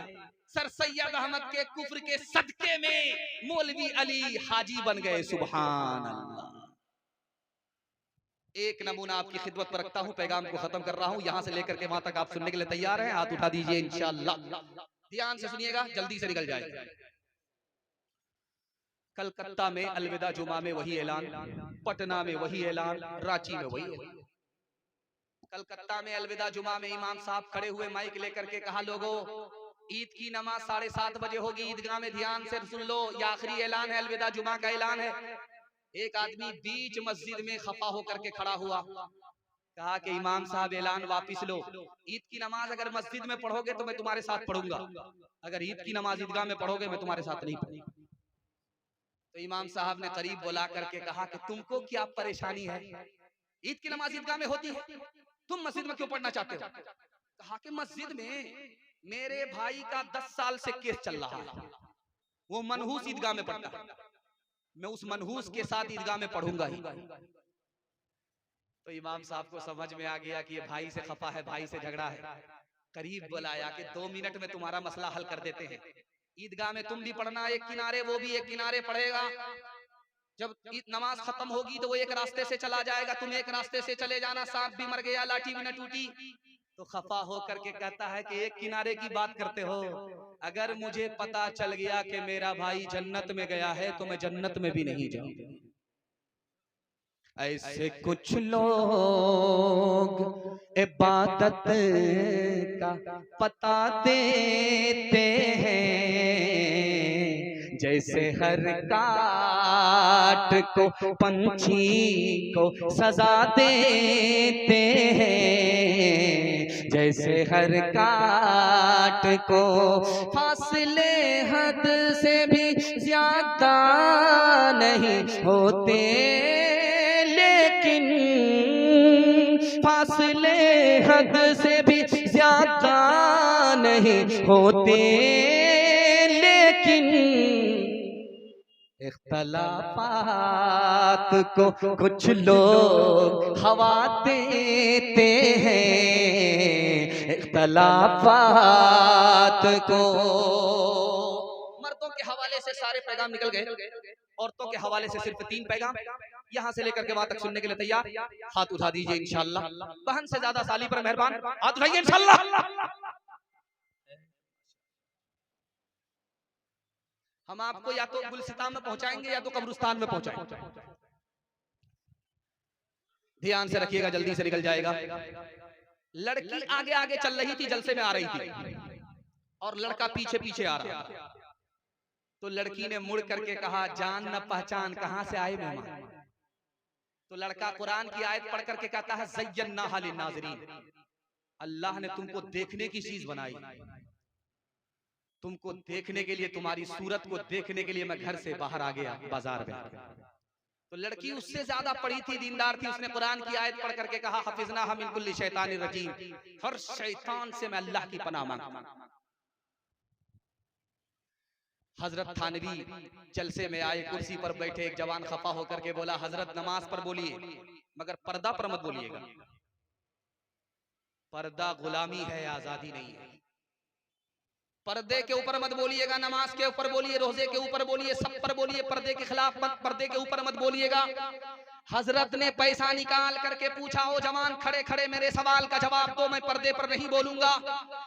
सर सैयद अहमद के कुफ्र के सदके में मौलवी अली हाजी बन गए। सुभान अल्लाह। एक नमूना आपकी खिदमत पर रखता हूं, पैगाम को खत्म कर रहा हूं। यहां से लेकर के वहां तक आप सुनने के लिए तैयार हैं? हाथ उठा दीजिए इंशाअल्लाह। ध्यान से सुनिएगा, जल्दी से निकल जाए। कलकत्ता में अलविदा जुमा में वही ऐलान, पटना में वही ऐलान, रांची में वही ऐलान। कलकत्ता में अलविदा जुमा में इमाम साहब खड़े हुए, माइक लेकर के कहा, लोगों ईद की नमाज 7:30 बजे होगी, ईदगाह में ध्यान से सुन लो, ये आखिरी ऐलान है, अलविदा जुमा का ऐलान है। एक आदमी बीच मस्जिद में खफा होकर के खड़ा हुआ, कहा कि इमाम साहब ऐलान वापिस लो। ईद की नमाज अगर मस्जिद में पढ़ोगे तो मैं तुम्हारे साथ पढ़ूंगा, अगर ईद की नमाज ईदगाह में पढ़ोगे मैं तुम्हारे साथ नहीं पढ़ूंगा। तो इमाम साहब ने करीब बुला करके कहा कि तुमको क्या परेशानी है? ईद की नमाज ईदगाह में होती है, तुम मस्जिद में क्यों पढ़ना चाहते हो? कहा कि मस्जिद में मेरे भाई का 10 साल से केस चल रहा है, वो मनहूस ईदगाह में पढ़ता है, मैं उस मनहूस के साथ ईदगाह में पढ़ूंगा ही। तो इमाम साहब को समझ में आ गया कि ये भाई से खफा है, भाई से झगड़ा है। करीब बुलाया कि 2 मिनट में तुम्हारा मसला हल कर देते हैं। ईदगाह में तुम भी पढ़ना एक किनारे, वो भी एक किनारे पढ़ेगा। जब नमाज खत्म होगी तो वो एक रास्ते से चला जाएगा, तुम एक रास्ते से चले जाना। सांप भी मर गया, लाठी भी न टूटी। तो खफा होकर के कहता है कि एक किनारे की बात करते हो, अगर मुझे पता चल गया कि मेरा भाई जन्नत में गया है तो मैं जन्नत में भी नहीं जाऊंगा। ऐसे कुछ लोग इबादत का पता देते हैं, जैसे हर काट को पंछी को सजा देते हैं, जैसे हर काट को फासले हद से भी ज्यादा नहीं होते, फासले हद से भी ज्यादा नहीं होते, लेकिन इख्तलाफात को कुछ लोग हवा देते हैं, इख्तलाफात को। मर्दों के हवाले से सारे पैगाम निकल गए, औरतों के हवाले से सिर्फ 3 पैगाम। यहां से लेकर के वहां तक सुनने के लिए तैयार? हाथ उठा दीजिए इंशाअल्लाह। बहन से ज्यादा साली पर मेहरबान, हाथ उठाइए इंशाअल्लाह। हम आपको या तो गुलसितान में पहुंचाएंगे या तो कब्रिस्तान में पहुंचाएंगे। ध्यान से रखिएगा, जल्दी से निकल जाएगा। लड़की आगे आगे चल रही थी, जलसे में आ रही थी, और लड़का पीछे पीछे आ रहा था। तो लड़की ने मुड़ करके कहा, जान न पहचान कहां से आए मेहमान। तो लड़का कुरान की आयत पढ़ करके कहता है, ज़य्यन्नाहा लिन्नाज़िरीन, अल्लाह ने तुमको देखने की चीज बनाई, तुमको देखने के लिए, तुम्हारी सूरत को देखने के लिए मैं घर से बाहर आ गया, बाजार में। लड़की उससे ज्यादा पढ़ी थी, दीनदार थी, उसने कुरान की आयत पढ़ करके कहा हफिजना मिन कुल्ली शैतानिर रजीम, हर शैतान से मैं अल्लाह की पनाह मांगता हूं। हजरत थानवी जलसे में आए, कुर्सी पर बैठे, एक जवान खफा होकर के बोला हजरत नमाज पर बोलिए मगर पर्दा पर मत बोलिएगा, पर्दा गुलामी है, आजादी नहीं है। पर्दे के ऊपर मत बोलिएगा, नमाज के ऊपर बोलिए, रोजे के ऊपर बोलिए, सब पर बोलिए, पर्दे के खिलाफ मत, पर्दे के ऊपर मत बोलिएगा। हजरत ने पैसा निकाल करके पूछा, ओ जवान खड़े खड़े मेरे सवाल का जवाब दो, मैं पर्दे पर नहीं बोलूंगा।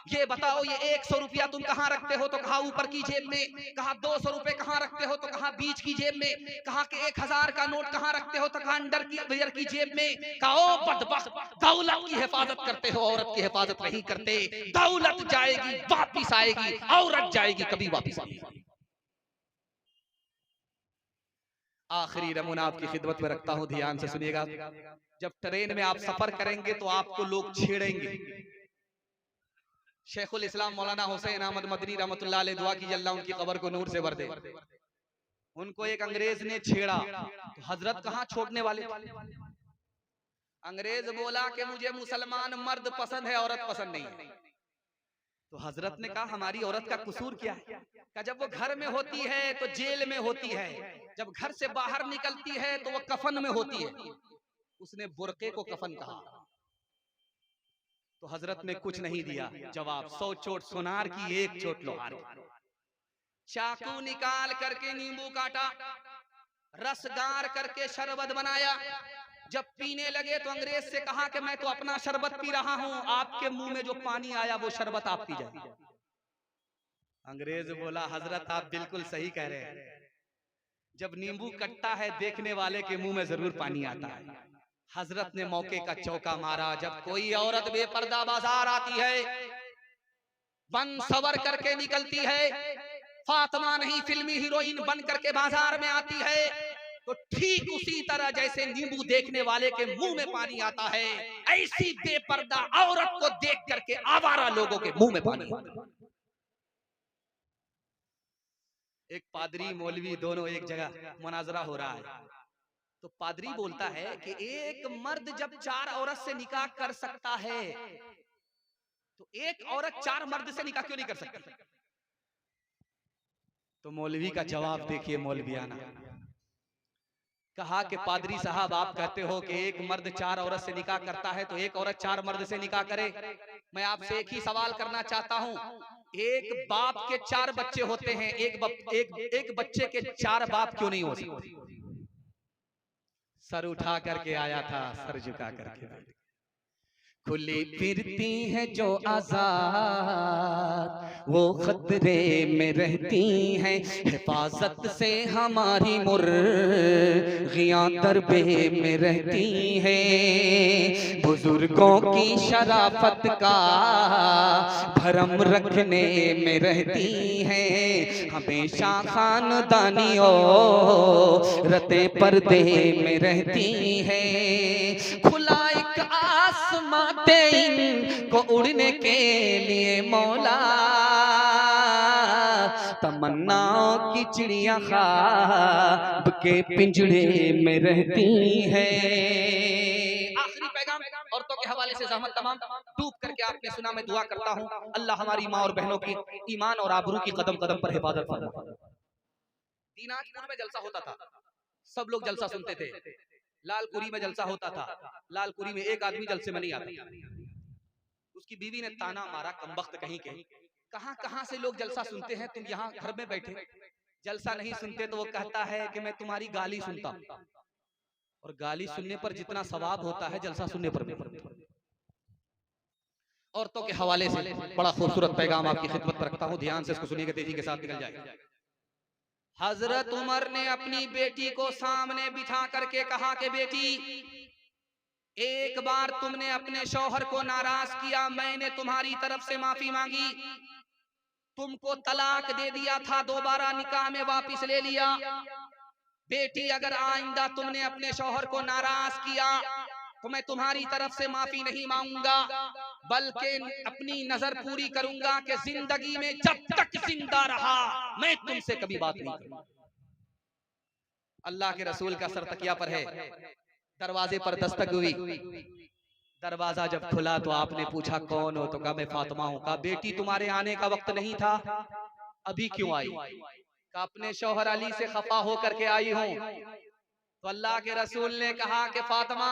ये बताओ ये 100 रुपया तुम कहाँ रखते हो? तो कहा ऊपर की जेब में। कहा 200 रुपए कहाँ रखते हो? तो कहा बीच की जेब में। कहा कि 1000 का नोट कहाँ रखते हो? तो कहा अंडर की जेब में। कहा ओ बदबख्त, दौलत की हिफाजत करते हो, औरत की हिफाजत नहीं करते। दौलत जाएगी वापिस आएगी, औरत जाएगी कभी वापिस आएगी। आखिरी नमूना आपकी खिदमत में रखता हूं, ध्यान से सुनिएगा। जब ट्रेन में आप सफर करेंगे तो आपको लोग छेड़ेंगे। शेखुल इस्लाम मौलाना हुसैन अहमद मदनी रहमतुल्लाह अलैह, दुआ कीजिए अल्लाह उनकी कब्र को नूर से भर दे। उनको एक अंग्रेज ने छेड़ा तो हजरत कहां छोड़ने वाले? अंग्रेज बोला कि मुझे मुसलमान मर्द पसंद है, औरत पसंद नहीं है। तो हजरत ने कहा हमारी औरत का कसूर क्या है? कि जब वो घर में होती है तो जेल में होती है, जब घर से बाहर निकलती है तो वो कफन में होती है। उसने बुरके को कफन कहा। तो हजरत ने कुछ नहीं दिया जवाब, 100 चोट सोनार की, 1 चोट लोहार की। चाकू निकाल करके नींबू काटा, रस गार करके शरबत बनाया। जब पीने लगे तो अंग्रेज से कहा कि मैं तो अपना शरबत पी रहा हूं, आपके मुंह में जो पानी आया वो शरबत आप पी जाए। अंग्रेज बोला हजरत आप बिल्कुल सही कह रहे हैं, जब नींबू कटता है देखने वाले के मुंह में जरूर पानी आता है। हजरत ने मौके का चौका मारा। जब कोई औरत बेपर्दा बाजार आती है, बन सवर करके निकलती है, फातिमा नहीं फिल्मी हीरोइन बन करके बाजार में आती है, तो ठीक उसी तरह जैसे नींबू देखने वाले के मुंह में पानी आता है, ऐसी बेपर्दा औरत को देख करके आवारा लोगों के मुंह में पानी आता है। एक पादरी मौलवी दोनों एक जगह मुनाजरा हो रहा है, तो पादरी बोलता है कि एक मर्द जब 4 औरत से निकाह कर सकता है तो एक औरत 4 मर्द से निकाह क्यों नहीं कर सकती? तो मौलवी का जवाब देखिए, मौलवियाना। कहा कि पादरी साहब आप कहते हो कि एक मर्द 4 औरत से निकाह करता है तो एक औरत 4 मर्द से निकाह करे। मैं आपसे एक ही सवाल करना चाहता हूं, एक बाप के 4 बच्चे होते हैं, एक बच्चे के 4 बाप क्यों नहीं हो सकते? सर उठा करके आया था, सर झुका करके। खुली फिरती है जो आजाद वो खतरे में रहती हैं, हिफाजत से हमारी मुर्गियां दरबे में रहती हैं। बुजुर्गों की शराफत का भरम रखने में रहती हैं, हमेशा खानदानी औरतें पर्दे में रहती हैं। खुला एक आसमां को उड़ने के लिए मौला, तमन्नाओं की चिड़िया ख्वाब के पिंजड़े में रहती है। आखिरी पैगाम औरतों के हवाले से ज़हमत तमाम डूब करके आपने सुना, मैं दुआ करता हूँ अल्लाह हमारी माँ और बहनों की ईमान और आबरू की कदम कदम पर हिफाजत फरमाए। दीनाजपुर में जलसा होता था, सब लोग जलसा सुनते थे। लालकुरी में जलसा होता था, लालकुरी में एक आदमी जलसे में नहीं आता। उसकी बीवी ने ताना मारा, कमबख्त कहीं के, कहां कहां से लोग जलसा सुनते हैं, तुम यहाँ घर में बैठे जलसा नहीं सुनते। तो वो कहता है कि मैं तुम्हारी गाली सुनता हूं, और गाली सुनने पर जितना सवाब होता है जलसा सुनने पर भी। औरतों के हवाले से बड़ा खूबसूरत पैगाम आपकी खिदमत पर रखता हूं, ध्यान से इसको सुनिएगा, तेजी के साथ निकल जाए। हजरत उमर ने अपनी बेटी को सामने बिठा करके कहा कि बेटी, एक बार तुमने अपने शौहर को नाराज किया, मैंने तुम्हारी तरफ से माफी मांगी, तुमको तलाक दे दिया था, दोबारा निकाह में वापस ले लिया। बेटी अगर आइंदा तुमने अपने शौहर को नाराज किया तो मैं तुम्हारी तरफ से माफी नहीं मांगूंगा, बल्कि अपनी नजर पूरी करूंगा कि जिंदगी में जब तक जिंदा रहा मैं तुमसे कभी बात नहीं करूंगा। अल्लाह के रसूल का सर तकिया पर है, दरवाजे पर दस्तक हुई। दरवाजा जब खुला तो आपने पूछा कौन हो? तो कहा मैं फातिमा हूँ। कहा बेटी तुम्हारे आने का वक्त नहीं था, अभी क्यों आई? कहा अपने शौहर अली से खफा होकर के आई हूँ। तो अल्लाह के रसूल ने कहा कि फातिमा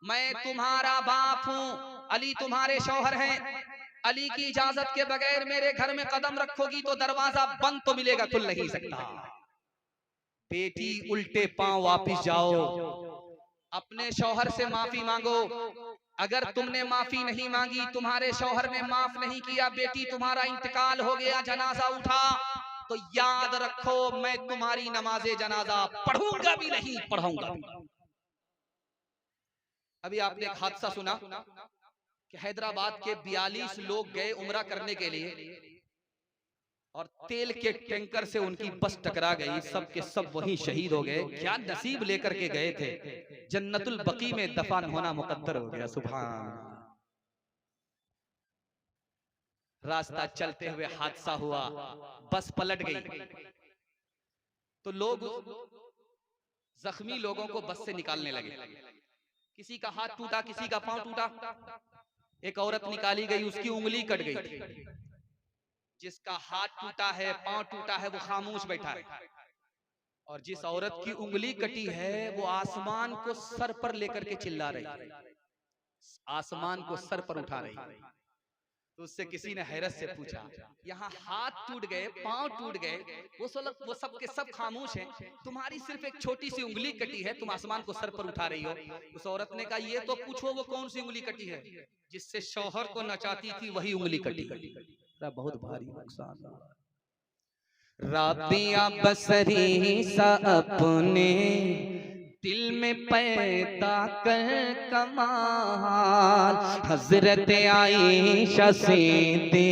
मैं तुम्हारा बाप हूँ, अली तुम्हारे शौहर हैं, अली की इजाजत के बगैर मेरे घर में कदम रखोगी तो दरवाजा बंद तो मिलेगा, खुल नहीं सकता। बेटी उल्टे पांव वापिस जाओ, अपने शौहर से माफी मांगो। अगर तुमने माफी नहीं मांगी, तुम्हारे शौहर ने माफ नहीं किया, बेटी तुम्हारा इंतकाल हो गया, जनाजा उठा, तो याद रखो मैं तुम्हारी नमाजे जनाजा पढ़ूंगा भी नहीं पढ़ाऊंगा। अभी आपने एक हादसा सुना कि हैदराबाद के 42 लोग गए उम्रा करने के लिए और तेल के टैंकर से उनकी बस टकरा गई, सब के सब वहीं शहीद हो गए। क्या नसीब लेकर के गए थे, जन्नतुल बकी में दफन होना मुकद्दर हो गया। सुभान। रास्ता चलते हुए हादसा हुआ, बस पलट गई, तो लोग जख्मी लोगों को बस से निकालने लगे। किसी का हाथ टूटा, किसी का पांव टूटा। एक औरत निकाली गई, उसकी उंगली कट गई। जिसका हाथ टूटा है, पांव टूटा है, वो खामोश बैठा है, और जिस औरत की उंगली कटी है वो आसमान को सर पर लेकर के चिल्ला रही है, आसमान को सर पर उठा रही है। तो उससे किसी ने हैरत से पूछा, यहाँ हाथ टूट गए, पांव टूट गए, वो सब के सब खामोश हैं, तुम्हारी सिर्फ एक छोटी सी उंगली कटी है, तुम आसमान को सर पर उठा रही हो। उस औरत ने कहा ये तो पूछो वो कौन सी उंगली कटी है, जिससे शौहर को नचाती थी वही उंगली कटी। बहुत भारी नुकसान। राबिया बसरी सा अपने दिल में पैदा कर कमाल, हजरत आयशा से दे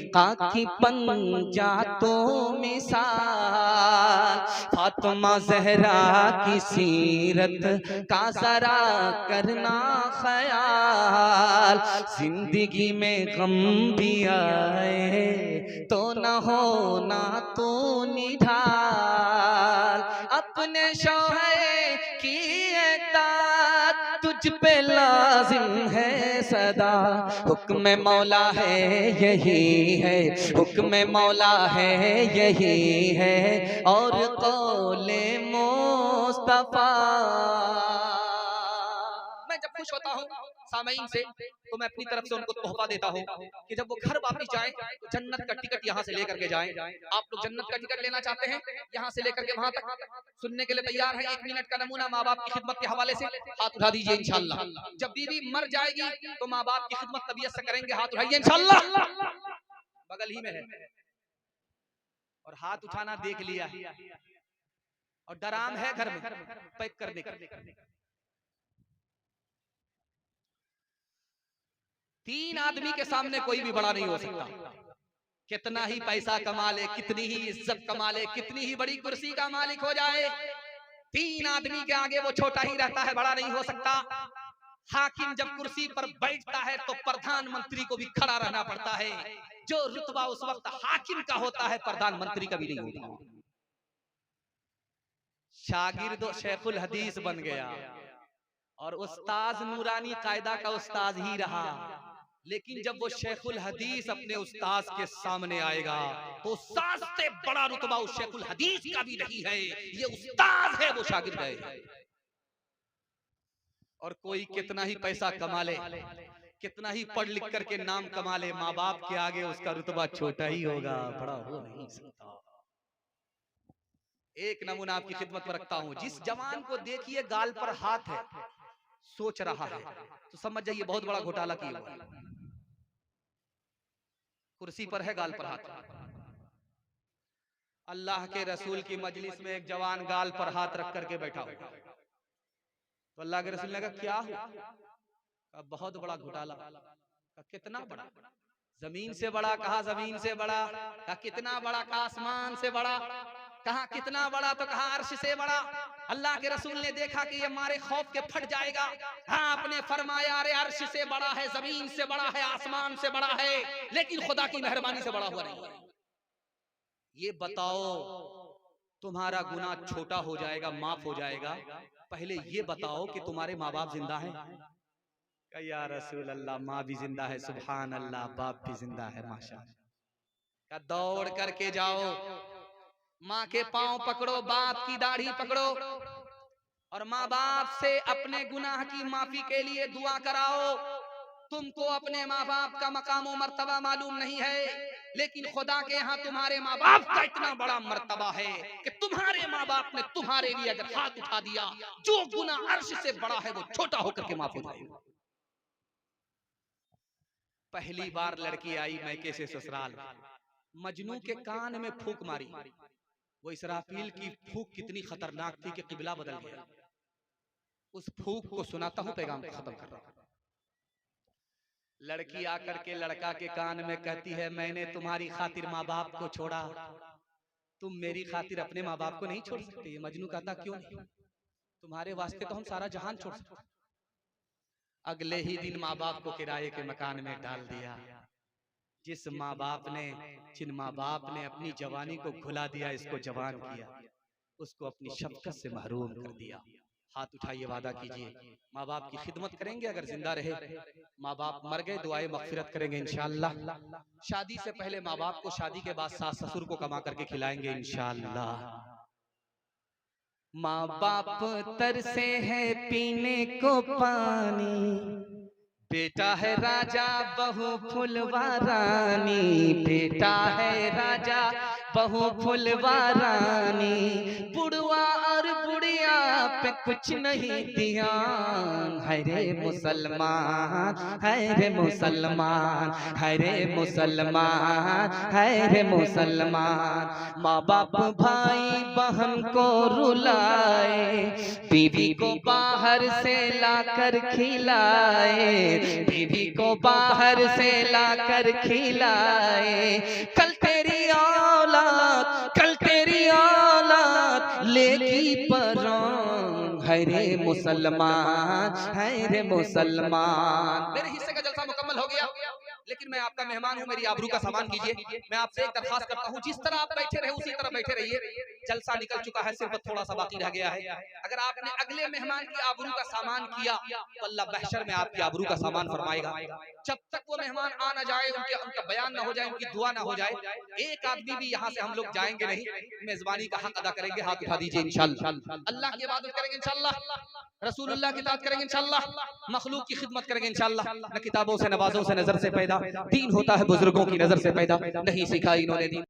काकी पंजा तो मिसाल, फातिमा जहरा की सीरत का जरा करना ख्याल, जिंदगी में गम भी आए तो न होना तो निढाल, अपने शौहर की एताअत तुझ पे लाजिम है सदा, हुक्म मौला है यही है, हुक्म मौला है यही है, और कौले मुस्तफा। मैं जब खुश होता हूँ सामईन से तो मैं अपनी तरफ से उनको तोहफा देता हूँ कि जब वो घर वापस जाएं तो जन्नत का टिकट यहाँ से लेकर के जाएं। आप लोग जन्नत का टिकट लेना चाहते हैं, यहाँ से लेकर के वहां तक सुनने के लिए तैयार हैं? 1 मिनट का नमूना माँ बाप की खिदमत के हवाले से हाथ उठा दीजिए इंशाल्लाह। जब बीवी मर जाएगी तो माँ बाप की खिदमत तबीयत से करेंगे, हाथ उठाइए इंशाल्लाह, बगल ही में है। और हाथ उठाना देख लिया और डराम है घर में पैक करने का। 3 आदमी के सामने कोई भी बड़ा नहीं हो सकता, कितना ही पैसा कमा ले, कितनी ही इज्जत कमा ले, कितनी ही बड़ी कुर्सी का मालिक हो जाए, 3 आदमी के आगे वो छोटा ही रहता है, बड़ा नहीं हो सकता। हाकिम जब कुर्सी पर बैठता है तो प्रधानमंत्री को भी खड़ा रहना पड़ता है, जो रुतबा उस वक्त हाकिम का होता है प्रधानमंत्री का भी नहीं होता। शागिर्द शेखुल हदीस बन गया और उस्ताज नूरानी कायदा का उस्ताज ही रहा, लेकिन जब वो शेखुल हदीस अपने उस्ताद के सामने आएगा तो उस्ताद से बड़ा रुतबा उस शेखुल हदीस का भी नहीं है, ये उस्ताद है, वो शागिर्द है। और कोई कितना ही पैसा कमा ले, कितना ही पढ़ लिख करके नाम कमा ले, माँ बाप के आगे उसका रुतबा छोटा ही होगा, बड़ा हो नहीं सकता। एक नमूना आपकी खिदमत में रखता हूं, जिस जवान को देखिए गाल पर हाथ है, सोच रहा है, तो समझ जाइए बहुत बड़ा घोटाला किया हुआ है। कुर्सी पर है, गाल पर हाथ। अल्लाह के रसूल की मजलिस में एक जवान गाल पर हाथ रख करके बैठा हो, तो अल्लाह के रसूल ने कहा क्या हुआ? बहुत बड़ा घोटाला। कितना बड़ा? जमीन से बड़ा? कहा जमीन से बड़ा। कहा कितना बड़ा? कहा आसमान से बड़ा। कहा कितना बड़ा? तो कहा अर्श से बड़ा। अल्लाह के रसूल ने देखा कि ये मारे खौफ के फट जाएगा, हाँ आपने फरमाया अरे अर्श से बड़ा है, जमीन से बड़ा है, आसमान से बड़ा है, लेकिन खुदा की मेहरबानी से बड़ा हुआ नहीं। ये बताओ तुम्हारा गुनाह छोटा हो जाएगा, माफ हो जाएगा। पहले ये बताओ कि तुम्हारे माँ बाप जिंदा हैं? या रसूल अल्लाह, माँ भी जिंदा है, सुभान अल्लाह, बाप भी जिंदा है, माशाअल्लाह। दौड़ करके जाओ, माँ के पांव पकड़ो, बाप की दाढ़ी पकड़ो और माँ बाप से अपने गुनाह की माफी के लिए दुआ कराओ। तुमको अपने माँ बाप का मकाम मर्तबा मालूम नहीं है, लेकिन खुदा के यहाँ तुम्हारे माँ बाप का इतना बड़ा मर्तबा है कि तुम्हारे माँ बाप ने तुम्हारे लिए अगर हाथ उठा दिया, जो गुनाह अर्श से बड़ा है वो छोटा होकर के माफ हो जाएगा। पहली बार लड़की आई मैके से ससुराल, मजनू के कान में फूंक मारी। वो इसराफील की फूंक कितनी खतरनाक थी कि किबला बदल गया। उस फूंक को सुनाता हूं, पैगाम खत्म कर रहा हूं। लड़की आकर के लड़का के कान में कहती है, मैंने तुम्हारी खातिर माँ बाप को छोड़ा, तुम मेरी खातिर अपने माँ बाप को नहीं छोड़ सकते। मजनू कहता, क्यों नहीं, तुम्हारे वास्ते तो हम सारा जहान छोड़ सकते। अगले ही दिन माँ बाप को किराए के मकान में डाल दिया। जिस माँ बाप ने, जिन माँ बाप ने अपनी जवानी को भुला दिया, इसको जवान किया, उसको अपनी शफकत से महरूम कर दिया। हाथ उठाइए, वादा कीजिए माँ बाप की खिदमत करेंगे अगर जिंदा रहे। माँ बाप मर गए, दुआएं मगफिरत करेंगे इंशाअल्लाह। शादी से पहले माँ बाप को, शादी के बाद सास ससुर को कमा करके खिलाएंगे इंशाअल्लाह। माँ बाप तरसे है पीने को पानी, बेटा है राजा बहू फुलवारानी, बेटा है राजा बहू फुलवारानी। बुढ़वा और बुढ़िया पे कुछ नहीं ध्यान, है रे मुसलमान, है रे मुसलमान, है रे मुसलमान, है रे मुसलमान। माँ बाप भाई बहन को रुलाए, बीवी को बाहर से लाकर खिलाए, बीवी को बाहर से लाकर खिलाए। कल तेरी औलाद, कल तेरी औलाद लेगी परान, है रे मुसलमान, है रे मुसलमान। मेरे हिस्से का जलसा मुकम्मल हो गया, लेकिन मैं आपका मेहमान हूँ, मेरी आबरू का सामान कीजिए। मैं आपसे एक दरखास्त करता हूँ, जिस तरह आप बैठे रहे उसी तरह बैठे रहिए। जलसा निकल चुका है, सिर्फ थोड़ा सा बाकी रह गया है। अगर आपने अगले मेहमान की आबरू का सामान किया तो अल्लाह बहशर में आपकी आबरू का सामान फरमाएगा। जब तक वो मेहमान आ ना जाए, उनका बयान ना हो जाए, उनकी दुआ ना हो जाए, एक आदमी भी यहाँ से हम लोग जाएंगे नहीं। मेजबानी का हक अदा करेंगे। हाथ उठा दीजिए इंशाअल्लाह। अल्लाह की इबादत करेंगे इंशाअल्लाह, रसूलुल्लाह की इताअत करेंगे इंशाअल्लाह, मखलूक की खिदमत करेंगे इंशाअल्लाह। न किताबों से, नवाजों से, नजर से पैदा दीन होता है, बुजुर्गों की नजर से पैदा नहीं सीखा इन्होंने दीन।